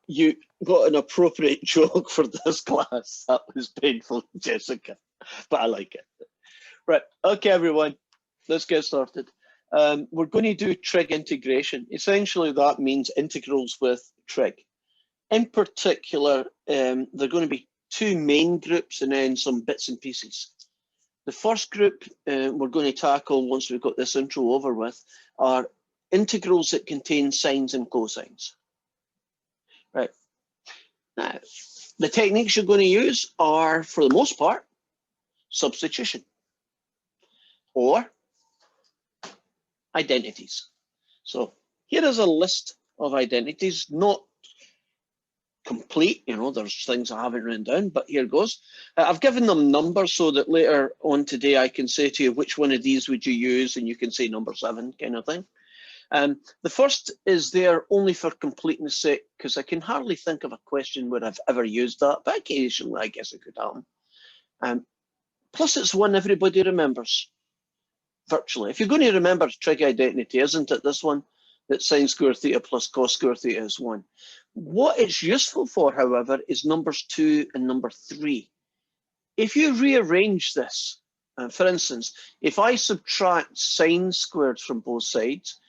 you got an appropriate joke for this class. That was painful, Jessica, but I like it. Right, okay, everyone, let's get started. We're going to do trig integration. Essentially, that means integrals with trig. In particular, there are going to be two main groups and then some bits and pieces. The first group we're going to tackle once we've got this intro over with are integrals that contain sines and cosines. Right. Now, the techniques you're going to use are, for the most part, substitution or identities. So here is a list of identities, not complete, you know, there's things I haven't written down, but here goes. I've given them numbers so that later on today I can say to you which one of these would you use, and you can say number 7 kind of thing. The first is there only for completeness sake, because I can hardly think of a question where I've ever used that, but occasionally I guess it could happen. Plus it's one everybody remembers, virtually. If you're going to remember trig identity, isn't it this one, that sine squared theta plus cos squared theta is 1? What it's useful for, however, is numbers 2 and number 3. If you rearrange this, for instance, if I subtract sine squared from both sides,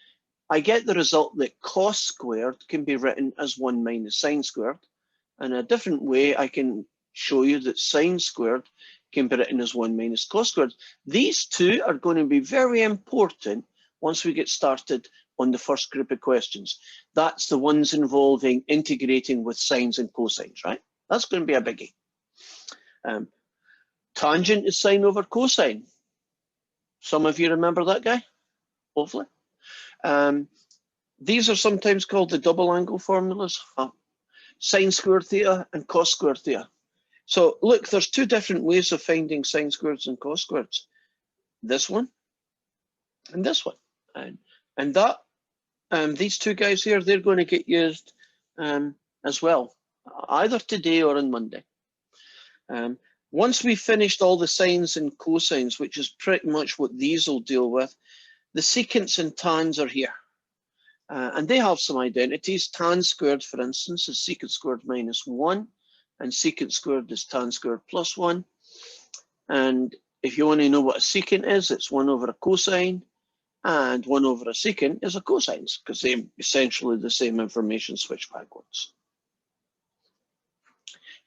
I get the result that cos squared can be written as 1 minus sine squared. And a different way, I can show you that sine squared can be written as 1 minus cos squared. These two are going to be very important once we get started on the first group of questions. That's the ones involving integrating with sines and cosines, right? That's going to be a biggie. Tangent is sine over cosine. Some of you remember that guy, hopefully. These are sometimes called the double angle formulas, sine squared theta and cos squared theta. So look, there's two different ways of finding sine squareds and cos squareds. This one and this one. And that these two guys here, they're going to get used as well, either today or on Monday. Once we've finished all the sines and cosines, which is pretty much what these will deal with, the secants and tans are here. And they have some identities. Tan squared, for instance, is secant squared minus 1, and secant squared is tan squared plus 1. And if you want to know what a secant is, it's 1 over a cosine, and 1 over a secant is a cosine, because they're essentially the same information switched backwards.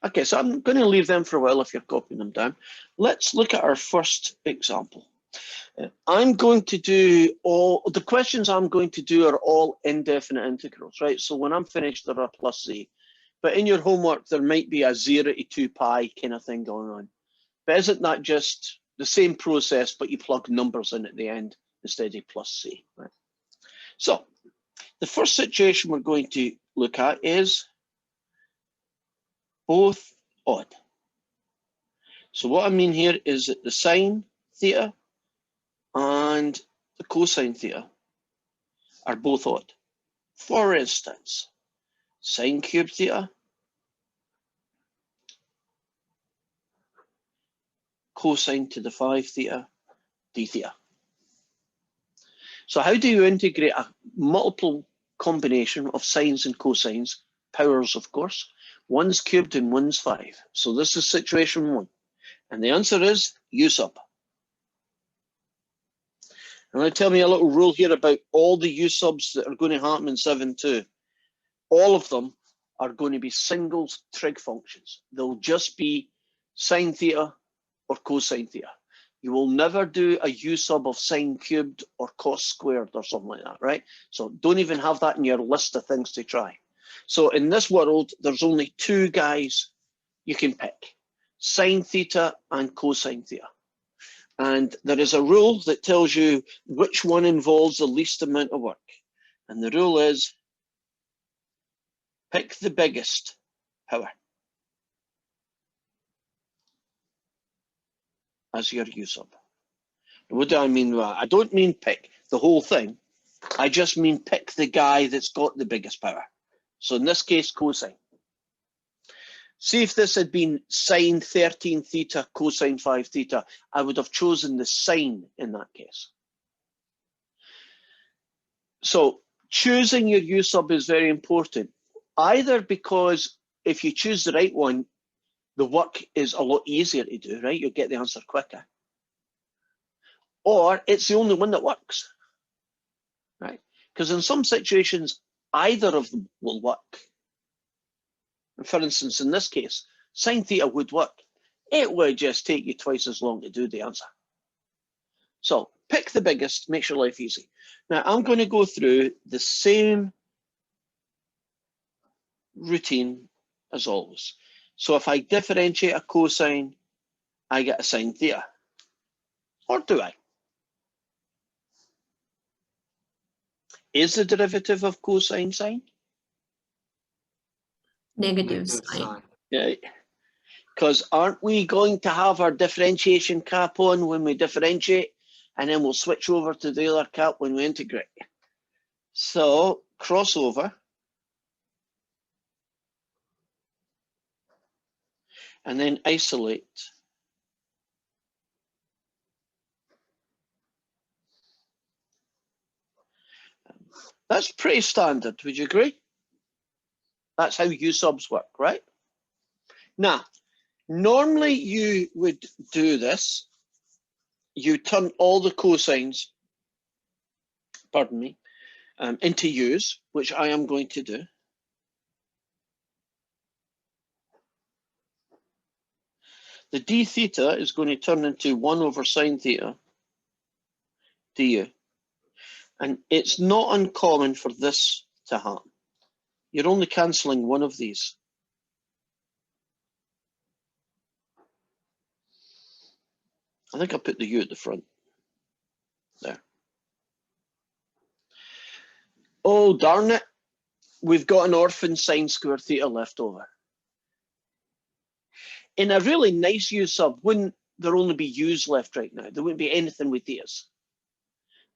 Okay, so I'm going to leave them for a while if you're copying them down. Let's look at our first example. I'm going to do all, the questions I'm going to do are all indefinite integrals, right? So when I'm finished, they're a plus z. But in your homework, there might be a 0 to 2 pi kind of thing going on. But isn't that just the same process, but you plug numbers in at the end instead of plus c, right? So the first situation we're going to look at is both odd. So what I mean here is that the sine theta and the cosine theta are both odd. For instance, sine cubed theta, cosine to the 5 theta, d theta. So how do you integrate a multiple combination of sines and cosines, powers of course, one's cubed and one's 5. So this is situation 1. And the answer is u sub. I'm going to tell me a little rule here about all the u subs that are going to happen in 7.2. All of them are going to be single trig functions. They'll just be sine theta or cosine theta. You will never do a u sub of sine cubed or cos squared or something like that, right? So don't even have that in your list of things to try. So in this world, there's only 2 guys you can pick, sine theta and cosine theta. And there is a rule that tells you which one involves the least amount of work. And the rule is pick the biggest power as your u sub. What do I mean by that? I don't mean pick the whole thing. I just mean pick the guy that's got the biggest power. So in this case, cosine. See, if this had been sine 13 theta, cosine 5 theta, I would have chosen the sine in that case. So choosing your u sub is very important. either because if you choose the right one, the work is a lot easier to do, right? You'll get the answer quicker. Or it's the only one that works, right? Because in some situations, either of them will work. For instance, in this case, sine theta would work. It would just take you twice as long to do the answer. So pick the biggest, makes your life easy. Now I'm going to go through the same routine as always. So if I differentiate a cosine, I get a sine theta. Or do I? Is the derivative of cosine sine? Negative sign. Yeah. Because aren't we going to have our differentiation cap on when we differentiate, and then we'll switch over to the other cap when we integrate? So crossover, and then isolate. That's pretty standard, would you agree? That's how U subs work, right? Now, normally you would do this. You turn all the cosines, pardon me, into U's, which I am going to do. The d theta is going to turn into 1 over sine theta du. And it's not uncommon for this to happen. You're only cancelling one of these. I think I put the U at the front. There. Oh, darn it. We've got an orphan sine squared theta left over. In a really nice U sub, wouldn't there only be U's left right now? There wouldn't be anything with thetas.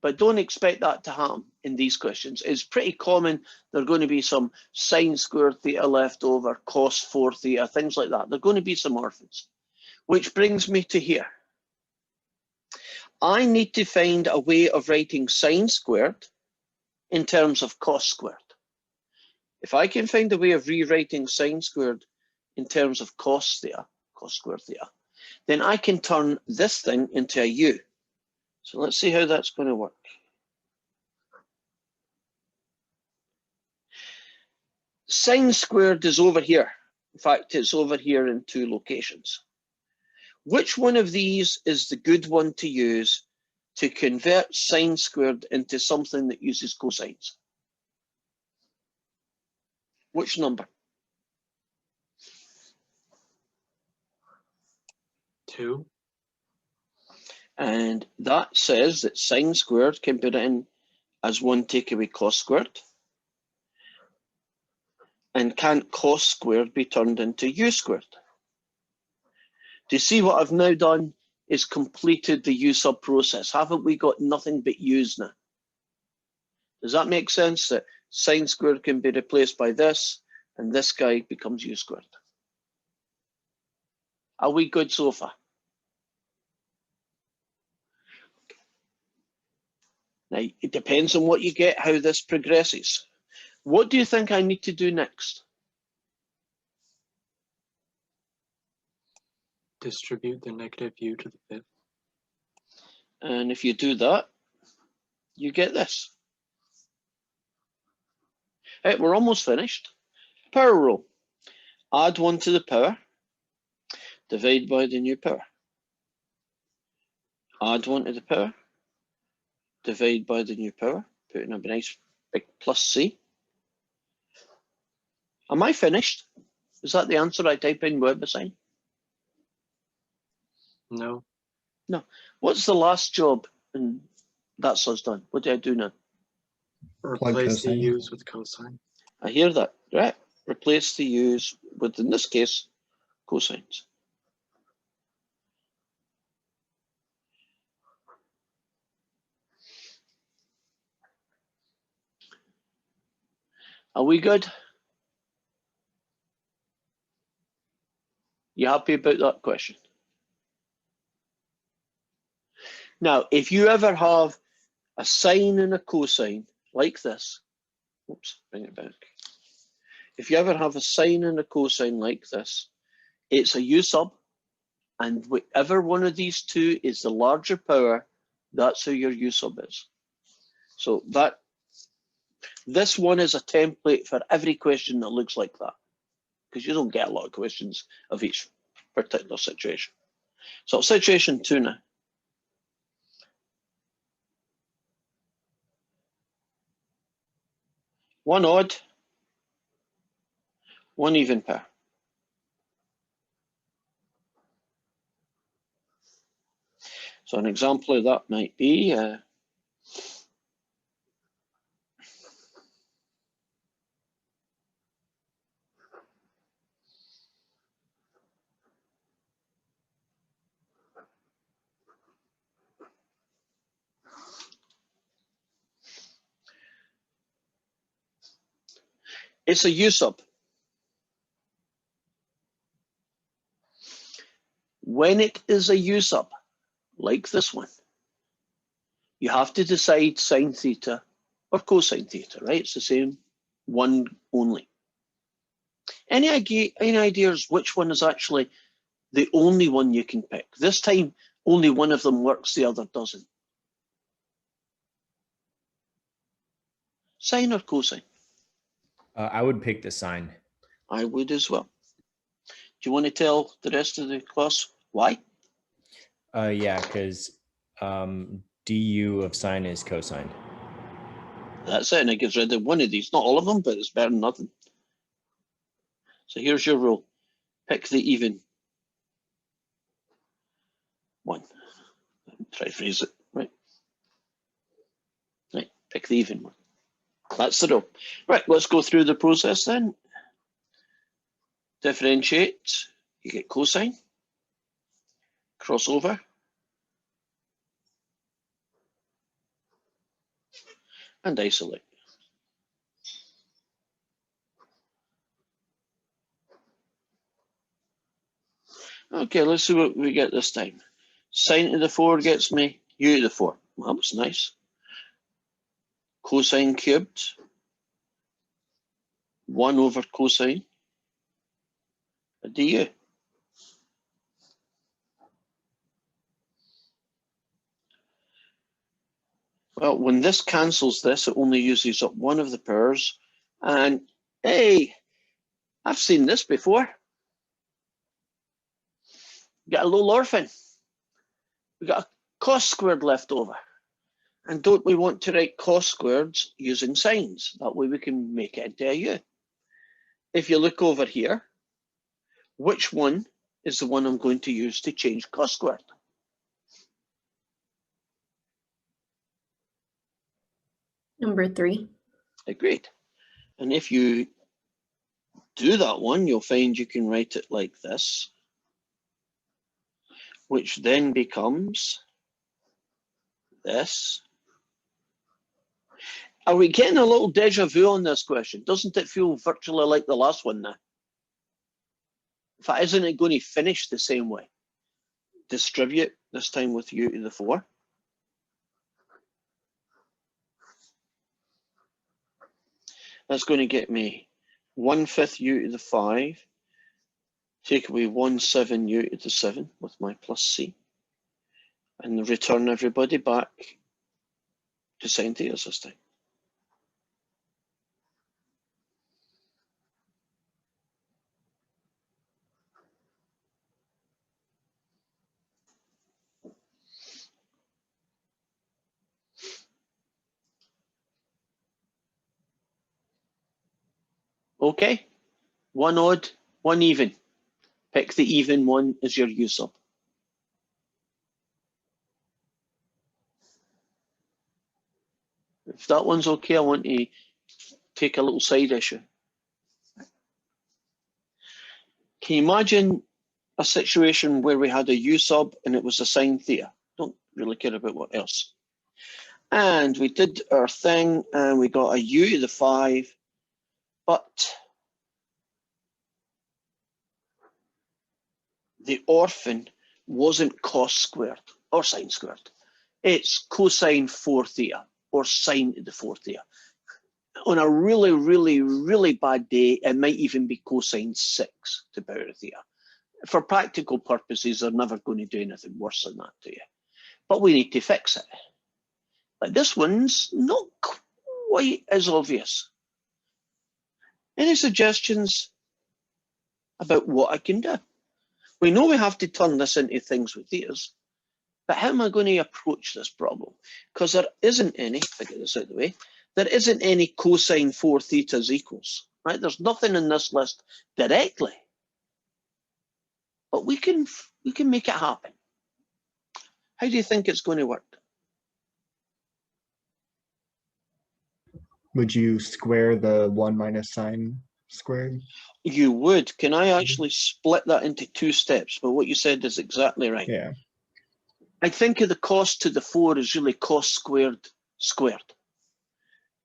But don't expect that to happen in these questions. It's pretty common there are going to be some sine squared theta left over, cos 4 theta, things like that. There are going to be some orphans. Which brings me to here. I need to find a way of writing sine squared in terms of cos squared. If I can find a way of rewriting sine squared in terms of cos theta, cos squared theta, then I can turn this thing into a U. So let's see how that's going to work. Sine squared is over here. In fact, it's over here in 2 locations. Which one of these is the good one to use to convert sine squared into something that uses cosines? Which number? 2. And that says that sine squared can be written as 1 take away cos squared. And can't cos squared be turned into U squared? Do you see what I've now done is completed the U sub process? Haven't we got nothing but U's now? Does that make sense? That sine squared can be replaced by this, and this guy becomes U squared. Are we good so far? Now, it depends on what you get, how this progresses. What do you think I need to do next? Distribute the negative U to the 5th. And if you do that, you get this. Right, we're almost finished. Power rule. Add 1 to the power. Divide by the new power. Add 1 to the power. Divide by the new power. Put in a nice big plus C. Am I finished? Is that the answer I type in WebAssign? No. No. What's the last job? And that's us done. What do I do now? Replace the cosine. U's with cosine. I hear that. Right. Replace the U's with, in this case, cosines. Are we good? You happy about that question? Now, if you ever have a sine and a cosine like this, oops, bring it back. If you ever have a sine and a cosine like this, it's a u sub, and whichever one of these two is the larger power, that's who your u sub is. So this one is a template for every question that looks like that, because you don't get a lot of questions of each particular situation. So situation 2 now. One odd, one even pair. So an example of that might be it's a u sub. When it is a u sub, like this one, you have to decide sine theta or cosine theta, right? It's the same one only. Any ideas which one is actually the only one you can pick? This time, only one of them works, the other doesn't. Sine or cosine? I would pick the sine. I would as well. Do you want to tell the rest of the class why? Yeah, because du of sine is cosine. That's it, and it gets rid of one of these. Not all of them, but it's better than nothing. So here's your rule. Pick the even one. Try to phrase it, right? Right, pick the even one. That's the rule. Right, let's go through the process then. Differentiate, you get cosine. Cross over. And isolate. Okay, let's see what we get this time. Sine to the 4 gets me u to the 4. Well, that was nice. Cosine cubed. 1 over cosine du. Well, when this cancels this, it only uses up one of the powers. And hey, I've seen this before. Got a little orphan. We got a cos squared left over. And don't we want to write cos squareds using sines? That way we can make it into a u. If you look over here, which one is the one I'm going to use to change cos squared? Number 3. Agreed. And if you do that one, you'll find you can write it like this, which then becomes this. Are we getting a little deja vu on this question? Doesn't it feel virtually like the last one now? In fact, isn't it going to finish the same way? Distribute, this time with u to the 4. That's going to get me 1/5 u to the 5. Take away 1/7 u to the 7 with my plus c. And return everybody back to sine theta this time. Okay, one odd, one even. Pick the even one as your u sub. If that one's okay, I want to take a little side issue. Can you imagine a situation where we had a u sub and it was a sine theta? Don't really care about what else. And we did our thing and we got a u to the 5, but the orphan wasn't cos squared or sine squared. It's cosine 4 theta or sine to the 4 theta. on a really, really, really bad day, it might even be cosine 6 to power theta. For practical purposes, they're never going to do anything worse than that to you. But we need to fix it. Like this one's not quite as obvious. Any suggestions about what I can do? We know we have to turn this into things with thetas, but how am I going to approach this problem? Because there isn't any, if I get this out of the way, there isn't any cosine 4 thetas equals, right? There's nothing in this list directly, but we can make it happen. How do you think it's going to work? Would you square the 1 minus sine squared? You would. Can I actually split that into 2 steps? But what you said is exactly right. Yeah. I think of the cos to the 4 is really cos squared squared.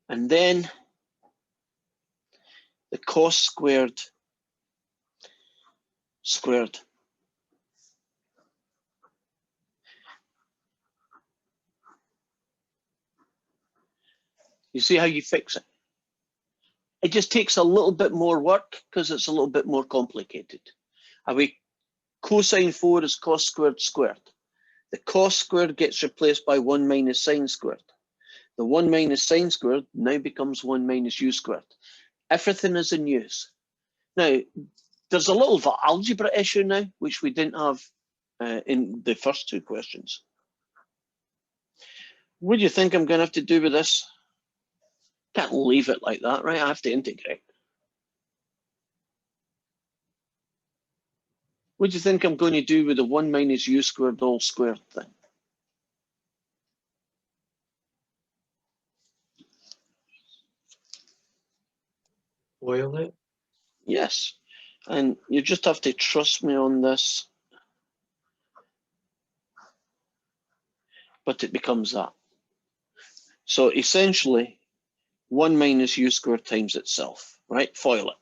And then the cos squared squared. You see how you fix it? It just takes a little bit more work because it's a little bit more complicated. Cosine 4 is cos squared squared. The cos squared gets replaced by 1 minus sine squared. The 1 minus sine squared now becomes 1 minus u squared. Everything is in use. Now, there's a little algebra issue now, which we didn't have in the first 2 questions. What do you think I'm going to have to do with this? Can't leave it like that, right? I have to integrate. What do you think I'm going to do with the 1 minus u squared all squared thing? Boil it. Yes, and you just have to trust me on this. But it becomes that. So essentially, 1 minus u squared times itself, right? Foil it.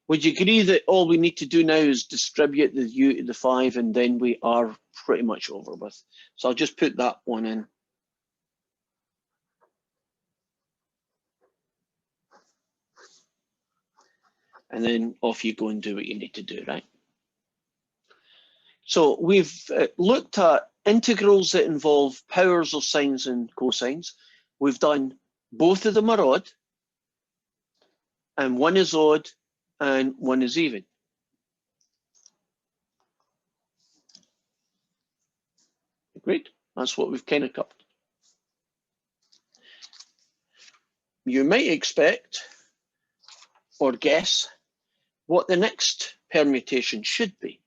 Would you agree that all we need to do now is distribute the u to the 5 and then we are pretty much over with? So I'll just put that one in. And then off you go and do what you need to do, right? So we've looked at integrals that involve powers of sines and cosines. We've done both of them are odd, and one is odd and one is even. Great, that's what we've kind of covered. You might expect or guess what the next permutation should be.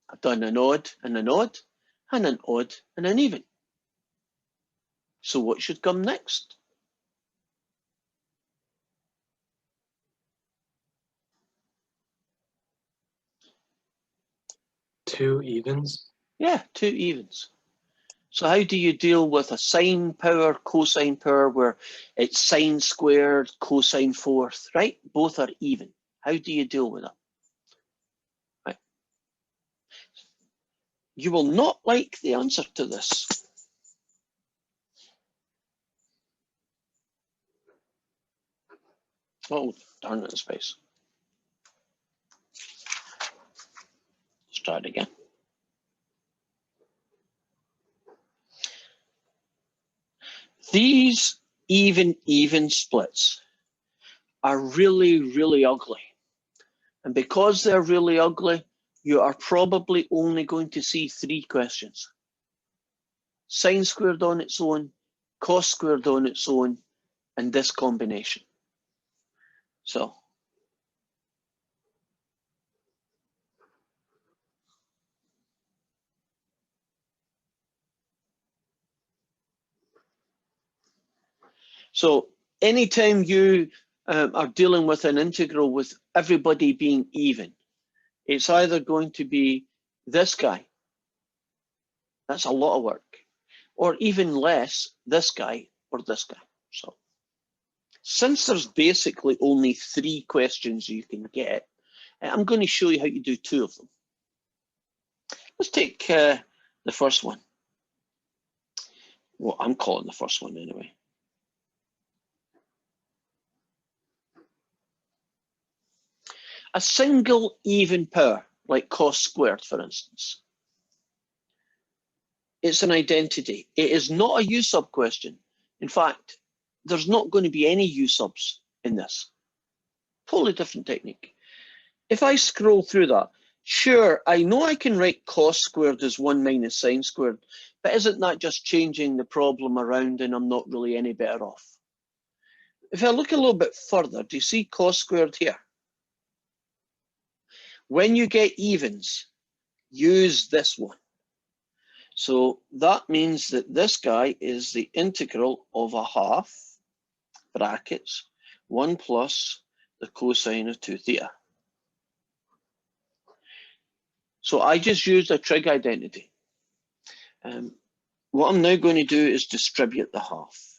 I've done an odd and an odd, and an odd and an even. So what should come next? Two evens. Yeah, 2 evens. So how do you deal with a sine power, cosine power, where it's sine squared, cosine fourth, right? Both are even. How do you deal with that? Right. You will not like the answer to this. Oh, darn it, space. Let's try it again. These even splits are really, really ugly. And because they're really ugly, you are probably only going to see 3 questions. Sine squared on its own, cos squared on its own, and this combination. So anytime you are dealing with an integral with everybody being even, it's either going to be this guy, that's a lot of work, or even less, this guy or this guy. So since there's basically only 3 questions you can get, I'm going to show you how to do 2 of them. Let's take the first one. Well, I'm calling the first one anyway. A single even power, like cos squared, for instance. It's an identity. It is not a U-sub question. In fact, there's not going to be any U-subs in this. Totally different technique. If I scroll through that, sure, I know I can write cos squared as 1 minus sine squared, but isn't that just changing the problem around and I'm not really any better off? If I look a little bit further, do you see cos squared here? When you get evens, use this one. So that means that this guy is the integral of a half, brackets, 1 plus the cosine of 2 theta. So I just used a trig identity. What I'm now going to do is distribute the half.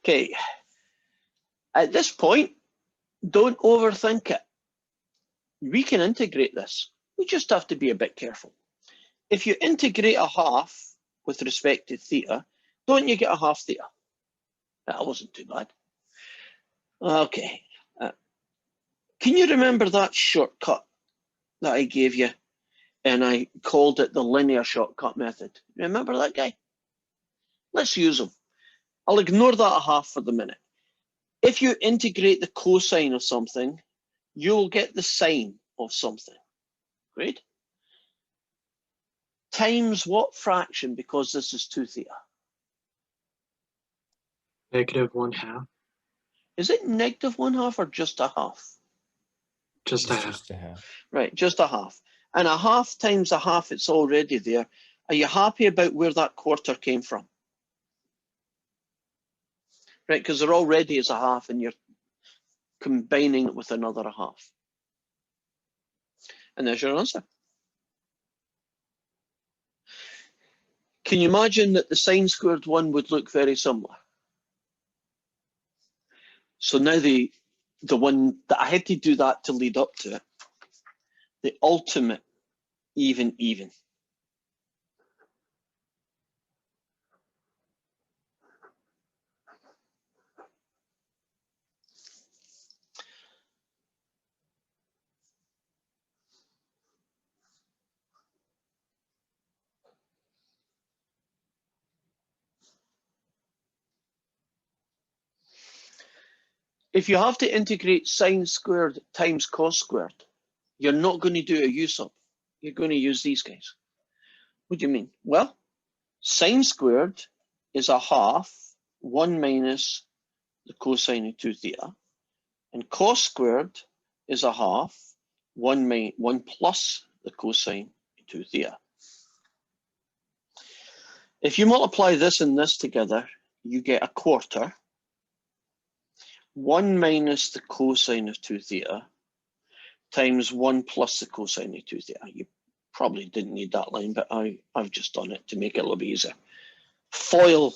Okay, at this point, don't overthink it. We can integrate this. We just have to be a bit careful. If you integrate a half with respect to theta, don't you get a half theta? That wasn't too bad. Okay. Can you remember that shortcut that I gave you? And I called it the linear shortcut method. Remember that guy? Let's use him. I'll ignore that half for the minute. If you integrate the cosine of something, you'll get the sine of something. Great. Times what fraction, because this is 2 theta? Negative 1/2. Is it negative 1/2 or just a half? Just a It's half. just a half. Right, just a half. And a half times a half, it's already there. Are you happy about where that quarter came from? Right, because there already is a half and you're combining it with another half. And there's your answer. Can you imagine that the sine squared one would look very similar? So now the one that I had to do that to lead up to it, the ultimate even. If you have to integrate sine squared times cos squared, you're not going to do a U-sub. You're going to use these guys. What do you mean? Well, sine squared is a half 1 minus the cosine of 2 theta, and cos squared is a half 1 plus the cosine of 2 theta. If you multiply this and this together, you get a quarter. 1 minus the cosine of 2 theta times 1 plus the cosine of 2 theta. You probably didn't need that line, but I've just done it to make it a little bit easier. FOIL.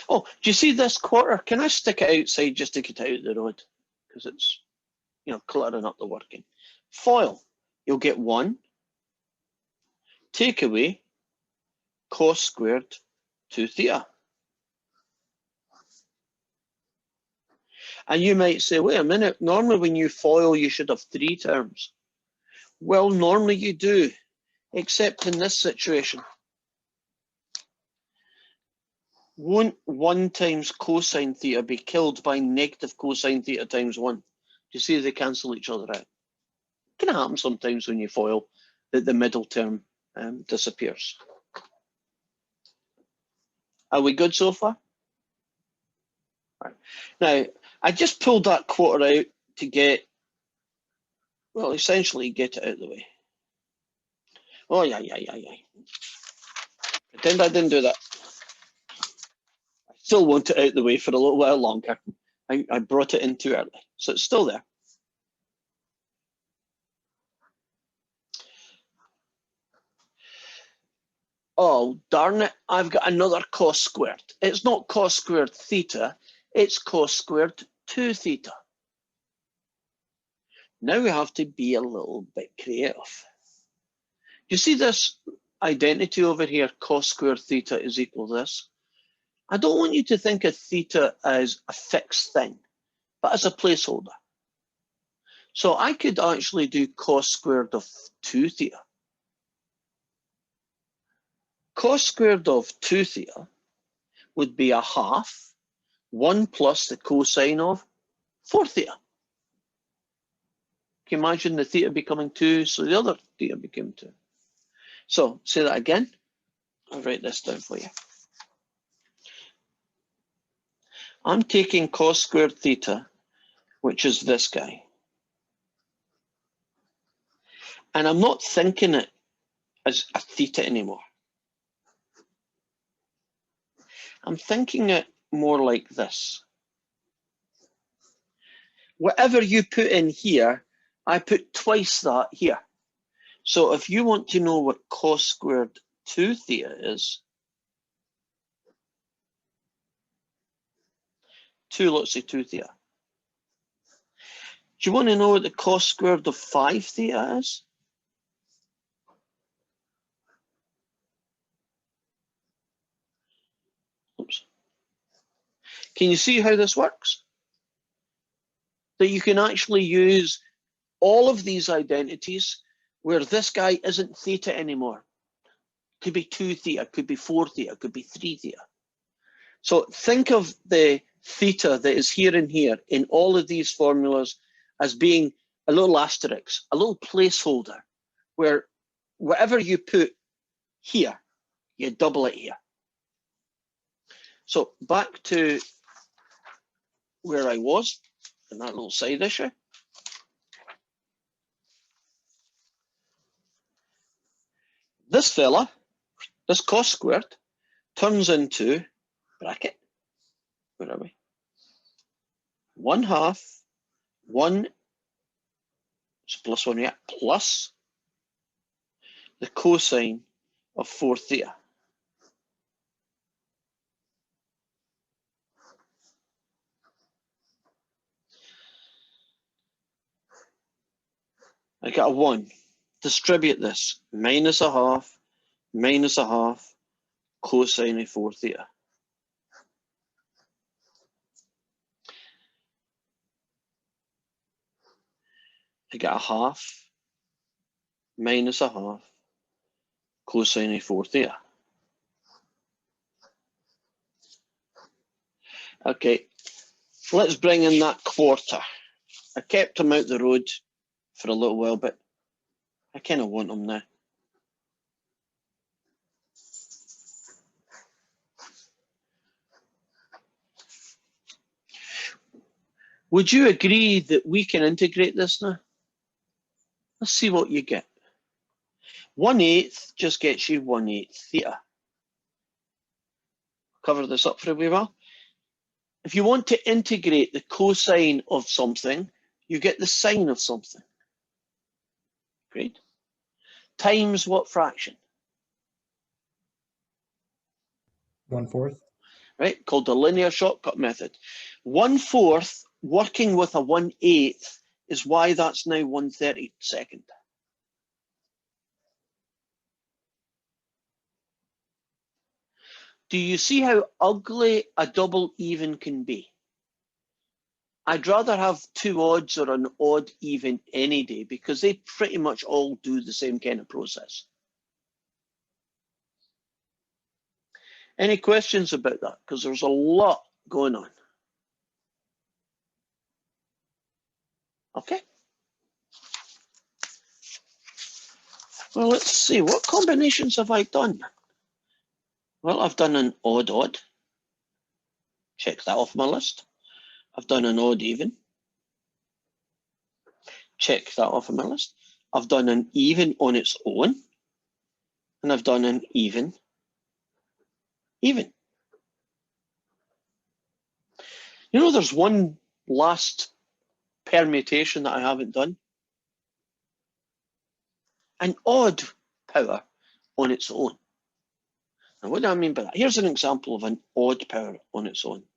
Oh, do you see this quarter? Can I stick it outside just to get out of the road? Because it's, cluttering up the working. FOIL. You'll get 1. Take away cos squared 2 theta. And you might say, wait a minute, normally when you FOIL, you should have 3 terms. Well, normally you do, except in this situation. Won't 1 times cosine theta be killed by negative cosine theta times 1? Do you see they cancel each other out? It can happen sometimes when you FOIL that the middle term disappears. Are we good so far? Right. Now, I just pulled that quarter out to get, well, essentially get it out of the way. Oh, yeah. Pretend I didn't do that. I still want it out of the way for a little while longer. I brought it in too early, so it's still there. Oh, darn it, I've got another cos squared. It's not cos squared theta, it's cos squared 2 theta. Now we have to be a little bit creative. You see this identity over here, cos squared theta is equal to this? I don't want you to think of theta as a fixed thing, but as a placeholder. So I could actually do cos squared of 2 theta. Cos squared of 2 theta would be a half, 1 plus the cosine of 4 theta. Can you imagine the theta becoming 2, so the other theta became 2. So say that again. I'll write this down for you. I'm taking cos squared theta, which is this guy. And I'm not thinking it as a theta anymore. I'm thinking it more like this. Whatever you put in here, I put twice that here. So if you want to know what cos squared 2 theta is, 2 theta. Do you want to know what the cos squared of 5 theta is? Oops. Can you see how this works? That you can actually use all of these identities where this guy isn't theta anymore. Could be 2 theta, could be 4 theta, could be 3 theta. So think of the theta that is here and here in all of these formulas as being a little asterisk, a little placeholder, where whatever you put here, you double it here. So back to where I was in that little side issue. This fella, this cos squared, turns into bracket. Where are we? 1/2, 1, it's plus 1 here, plus the cosine of 4 theta. I got a 1. Distribute this. Minus 1/2, minus 1/2, cosine of 4 theta. I got a 1/2, minus 1/2, cosine of 4 theta. Okay, let's bring in that quarter. I kept him out the road for a little while, but I kind of want him now. Would you agree that we can integrate this now? Let's see what you get. 1/8 just gets you 1/8 theta. Cover this up for a wee while. If you want to integrate the cosine of something, you get the sine of something. Great. Times what fraction? 1/4. Right, called the linear shortcut method. 1/4 working with a 1/8 is why that's now 1/32. Do you see how ugly a double even can be? I'd rather have 2 odds or an odd even any day because they pretty much all do the same kind of process. Any questions about that? Because there's a lot going on. Okay. Well, let's see. What combinations have I done? Well, I've done an odd-odd. Check that off my list. I've done an odd-even. Check that off of my list. I've done an even on its own. And I've done an even. You know, there's one last permutation that I haven't done. An odd power on its own. Now, what do I mean by that? Here's an example of an odd power on its own.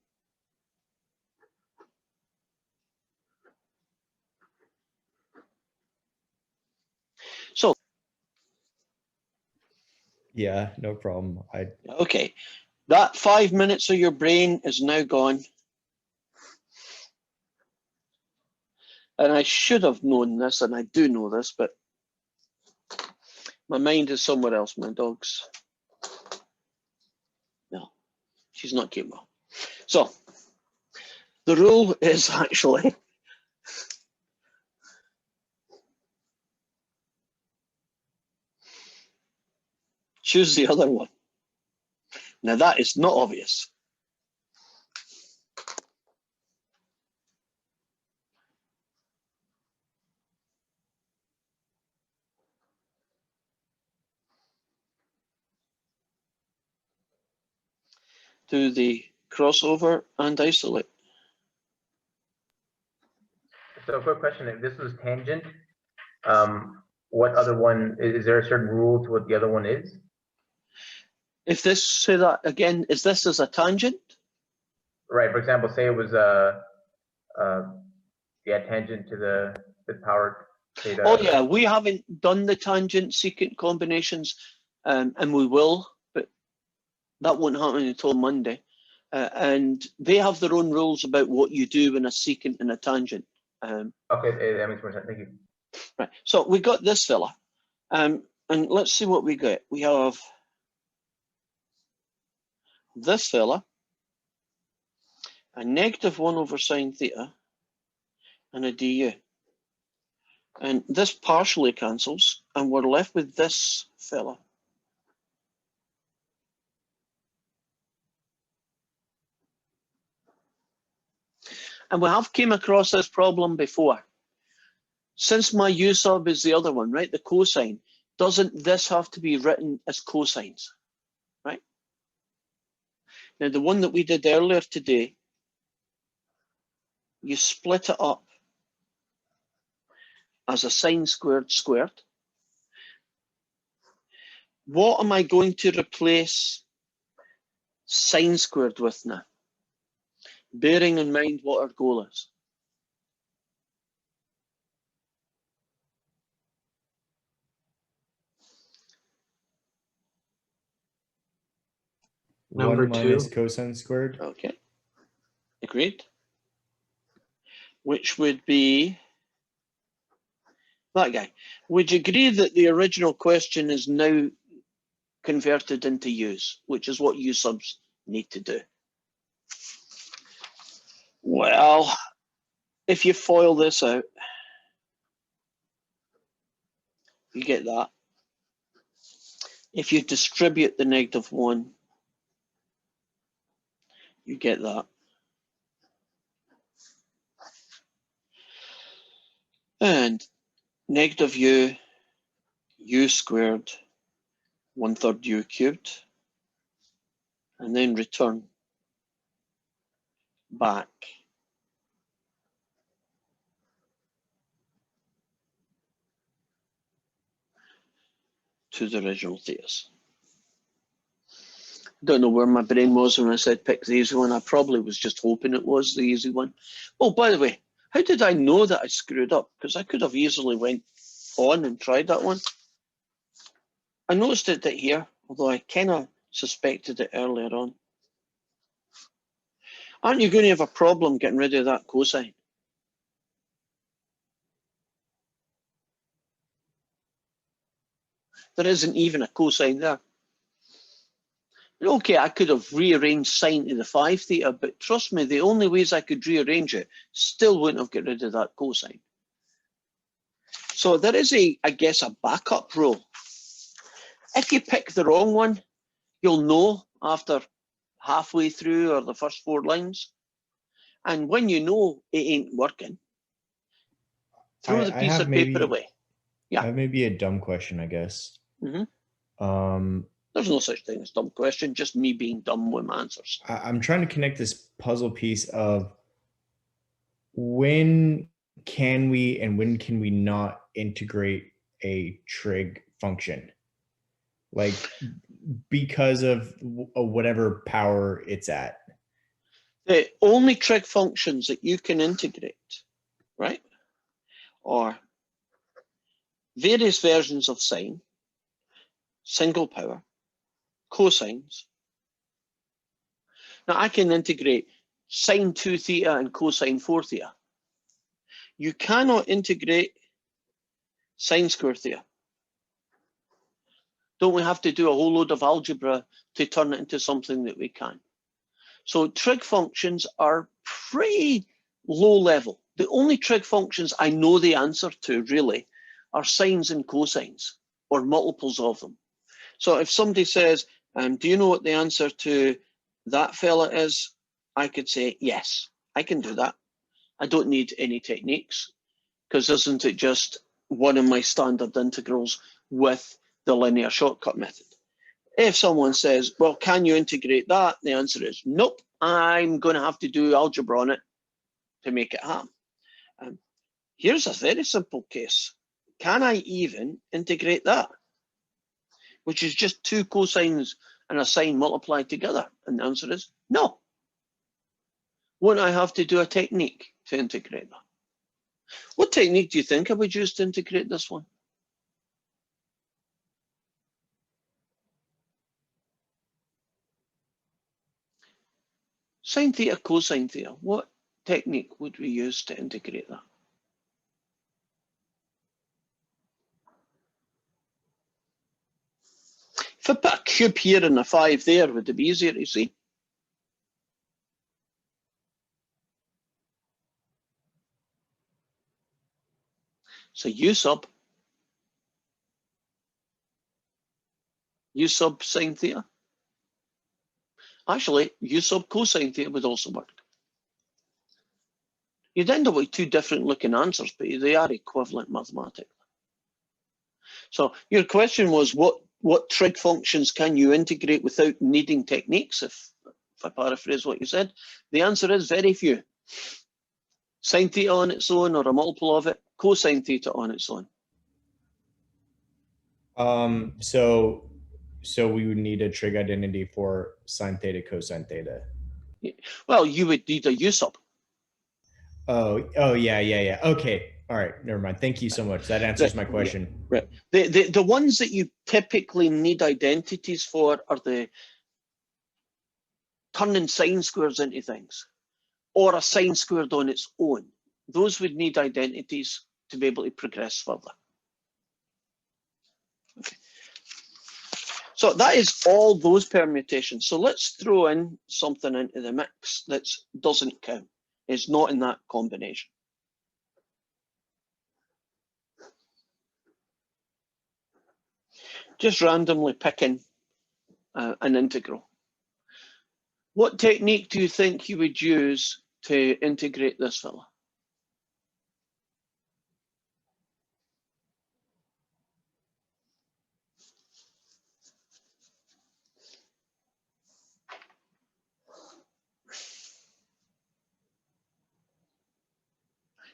Yeah, no problem. Okay, that 5 minutes of your brain is now gone. And I should have known this, and I do know this, but my mind is somewhere else, my dogs. No, she's not keeping well. So, the rule is actually choose the other one. Now that is not obvious. Do the crossover and isolate. So, quick question: if this was tangent, what other one is there a certain rule to what the other one is? If this, say that again, is this as a tangent? Right. For example, say it was yeah, tangent to the power. Say the, Oh yeah, we haven't done the tangent secant combinations, and we will, but that won't happen until Monday. And they have their own rules about what you do in a secant and a tangent. Okay, that makes more sense. Thank you. Right, so we got this fella, and let's see what we get. We have this fella, a -1 over sine theta, and a du. And this partially cancels, and we're left with this fella. And we have came across this problem before. Since my u sub is the other one, right, the cosine, doesn't this have to be written as cosines, right? Now, the one that we did earlier today, you split it up as a sine squared squared. What am I going to replace sine squared with now? Bearing in mind what our goal is. Number 1 minus two. cosine squared. Okay, agreed. Which would be that guy. Would you agree that the original question is now converted into u's, which is what u subs need to do? Well, if you FOIL this out, you get that. If you distribute the -1, you get that. And u squared, 1/3 u cubed, and then return back to the original thetas. Don't know where my brain was when I said pick the easy one. I probably was just hoping it was the easy one. Oh, by the way, how did I know that I screwed up? Because I could have easily went on and tried that one. I noticed it here, although I kind of suspected it earlier on. Aren't you going to have a problem getting rid of that cosine? There isn't even a cosine there. Okay, I could have rearranged sine to the 5 theta, but trust me, the only ways I could rearrange it still wouldn't have got rid of that cosine. So there is I guess, a backup rule. If you pick the wrong one, you'll know after halfway through or the first 4 lines. And when you know it ain't working, throw the piece of paper away. Yeah. I have maybe a dumb question, I guess. There's no such thing as dumb question, just me being dumb with my answers. I'm trying to connect this puzzle piece of when can we and when can we not integrate a trig function? Like, because of whatever power it's at. The only trig functions that you can integrate, right, are various versions of sine, single power, cosines. Now I can integrate sine 2 theta and cosine 4 theta. You cannot integrate sine square theta. Don't we have to do a whole load of algebra to turn it into something that we can? So trig functions are pretty low level. The only trig functions I know the answer to really are sines and cosines, or multiples of them. So if somebody says, do you know what the answer to that fella is? I could say, yes, I can do that. I don't need any techniques, because isn't it just one of my standard integrals with the linear shortcut method? If someone says, well, can you integrate that? The answer is, nope, I'm going to have to do algebra on it to make it happen. Here's a very simple case. Can I even integrate that? Which is just two cosines and a sine multiplied together. And the answer is no. Won't I have to do a technique to integrate that? What technique do you think I would use to integrate this one? Sine theta, cosine theta. What technique would we use to integrate that? If I put a cube here and a 5 there, would it be easier to see? So u sub sine theta. Actually, u sub cosine theta would also work. You'd end up with two different looking answers, but they are equivalent mathematically. So your question was, what trig functions can you integrate without needing techniques, if I paraphrase what you said? The answer is very few. Sine theta on its own, or a multiple of it, cosine theta on its own. So we would need a trig identity for sine theta, cosine theta. Well, you would need a u sub. Oh, yeah. Okay. All right. Never mind. Thank you so much. That answers my question. Right. The ones that you typically need identities for are the turning sine squares into things, or a sine squared on its own. Those would need identities to be able to progress further. Okay. So that is all those permutations. So let's throw in something into the mix that doesn't count. It's not in that combination. Just randomly picking an integral. What technique do you think you would use to integrate this fella?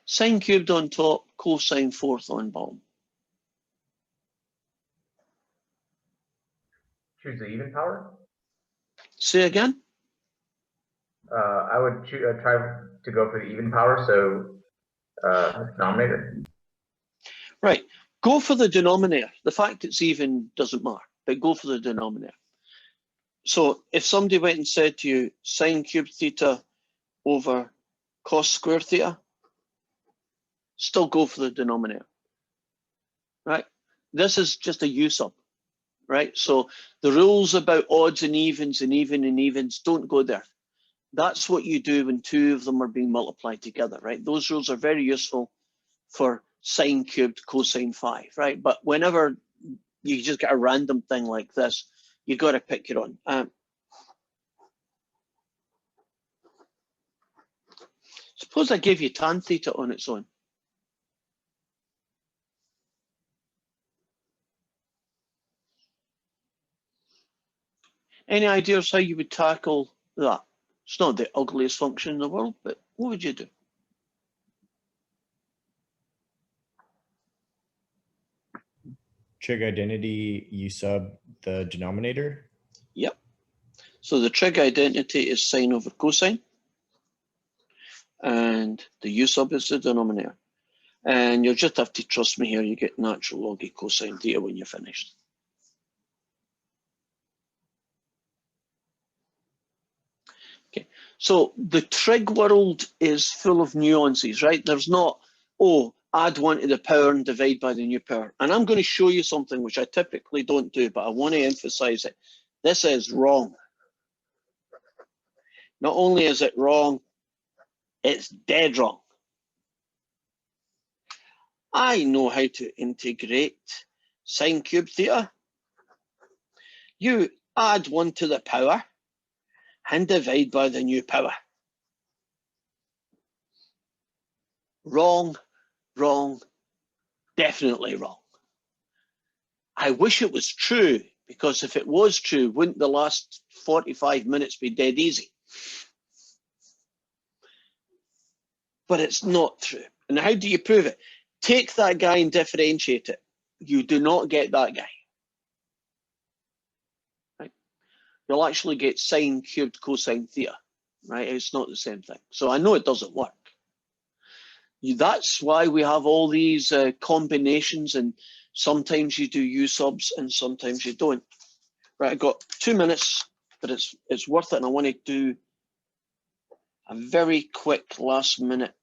Sine cubed on top, cosine fourth on bottom. Choose the even power. Say again? I would try to go for the even power, so denominator. Right. Go for the denominator. The fact it's even doesn't matter, but go for the denominator. So if somebody went and said to you, sine cubed theta over cos square theta, still go for the denominator, right? This is just a u sub, right? So the rules about odds and evens and evens don't go there. That's what you do when two of them are being multiplied together, right? Those rules are very useful for sine cubed cosine 5, right? But whenever you just get a random thing like this, you got to pick your own. Suppose I gave you tan theta on its own. Any ideas how you would tackle that? It's not the ugliest function in the world, but what would you do? Trig identity, u sub the denominator. Yep. So the trig identity is sine over cosine, and the u sub is the denominator. And you'll just have to trust me here, you get natural log of cosine theta when you're finished. So the trig world is full of nuances, right? There's not, oh, add 1 to the power and divide by the new power. And I'm going to show you something which I typically don't do, but I want to emphasize it. This is wrong. Not only is it wrong, it's dead wrong. I know how to integrate sine cube theta. You add 1 to the power and divide by the new power. Wrong, wrong, definitely wrong. I wish it was true, because if it was true, wouldn't the last 45 minutes be dead easy? But it's not true. And how do you prove it? Take that guy and differentiate it. You do not get that guy. Right? You'll actually get sine cubed cosine theta. Right? It's not the same thing. So I know it doesn't work. That's why we have all these combinations, and sometimes you do U subs and sometimes you don't. Right, I've got 2 minutes, but it's worth it, and I want to do a very quick last minute.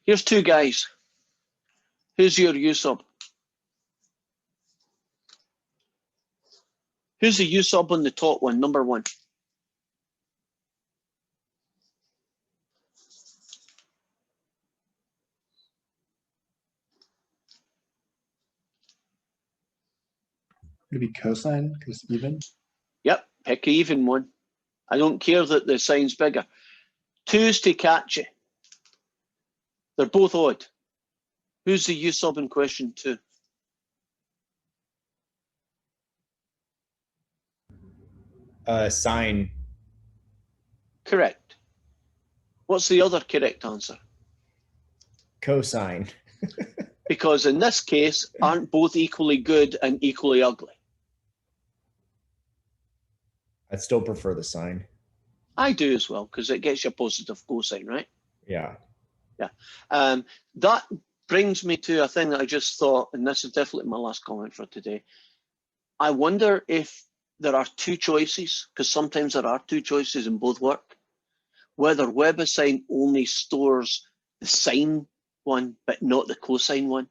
Here's 2 guys. Who's your U sub? Who's the U sub on the top one, number 1? Would it be cosine? Because even. Yep, pick an even one. I don't care that the sign's bigger. 2's to catch it. They're both odd. Who's the U sub in question 2? Sine. Correct. What's the other correct answer? Cosine. Because in this case, aren't both equally good and equally ugly? I'd still prefer the sine. I do as well, because it gets you a positive cosine, right? Yeah. That brings me to a thing that I just thought, and this is definitely my last comment for today. I wonder if there are 2 choices, because sometimes there are 2 choices and both work, whether WebAssign only stores the sine one, but not the cosine one.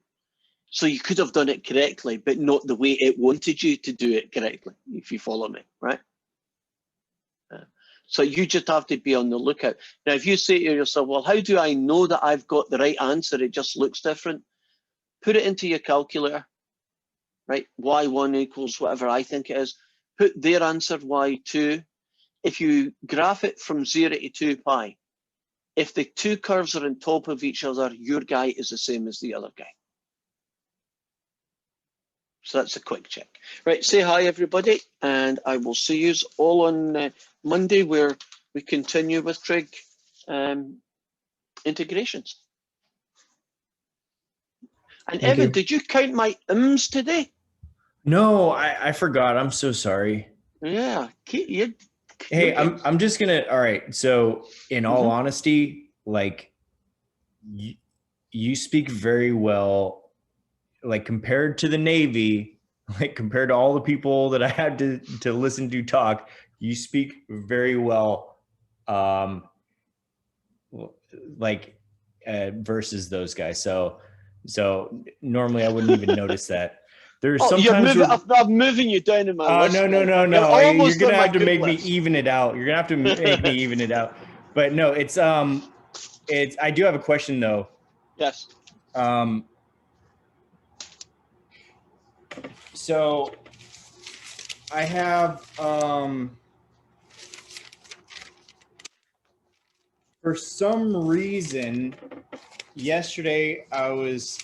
So you could have done it correctly, but not the way it wanted you to do it correctly, if you follow me, right? So you just have to be on the lookout. Now, if you say to yourself, well, how do I know that I've got the right answer? It just looks different. Put it into your calculator, right? Y1 equals whatever I think it is. Put their answer, Y2. If you graph it from 0 to 2 pi, if the 2 curves are on top of each other, your guy is the same as the other guy. So that's a quick check. Right, say hi, everybody, and I will see you all on Monday, where we continue with trig integrations. And Thank Evan, you. did you count my ums today? No, I forgot. I'm so sorry. Yeah. Hey, I'm just gonna. All right. So, in all honesty, like you speak very well. Like compared to the Navy, like compared to all the people that I had to listen to talk, you speak very well. Versus those guys. So normally I wouldn't even notice that. There's sometimes I'm moving you down in my list. No. You're You're gonna have to make me list. even it out. You're gonna have to make me even it out. But no, it's I do have a question though. Yes. So I have for some reason yesterday I was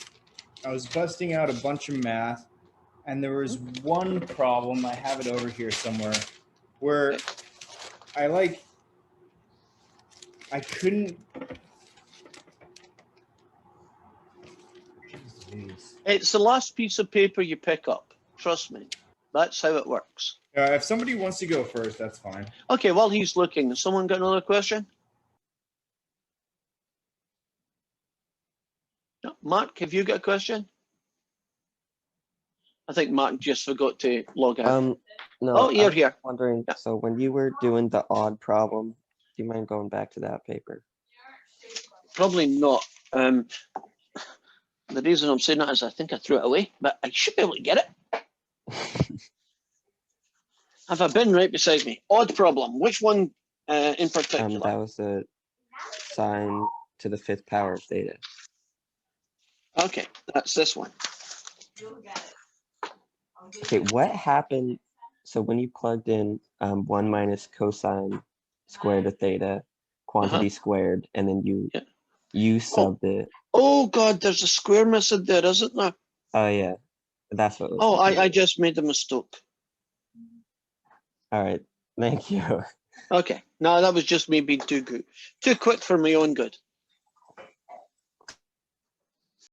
busting out a bunch of math, and there was one problem, I have it over here somewhere, where I couldn't. It's the last piece of paper you pick up. Trust me. That's how it works. If somebody wants to go first, that's fine. Okay, while he's looking, has someone got another question? Mark, have you got a question? I think Mark just forgot to log out. No. Oh, I you're was here. wondering, Yeah. so when you were doing the odd problem, do you mind going back to that paper? Probably not. The reason I'm saying that is I think I threw it away, but I should be able to get it. Have I been right beside me? Odd problem. Which one in particular? That was the sine to the 5th power of theta. Okay, that's this one. Okay, what happened? So when you plugged in 1 minus cosine squared of theta, quantity squared, and then Yeah. you subbed it. Oh God, there's a square missing there, isn't there? Oh yeah, that's what. Was Oh, I confusing. just made a mistake. All right, thank you. Okay, no, that was just me being too quick for my own good.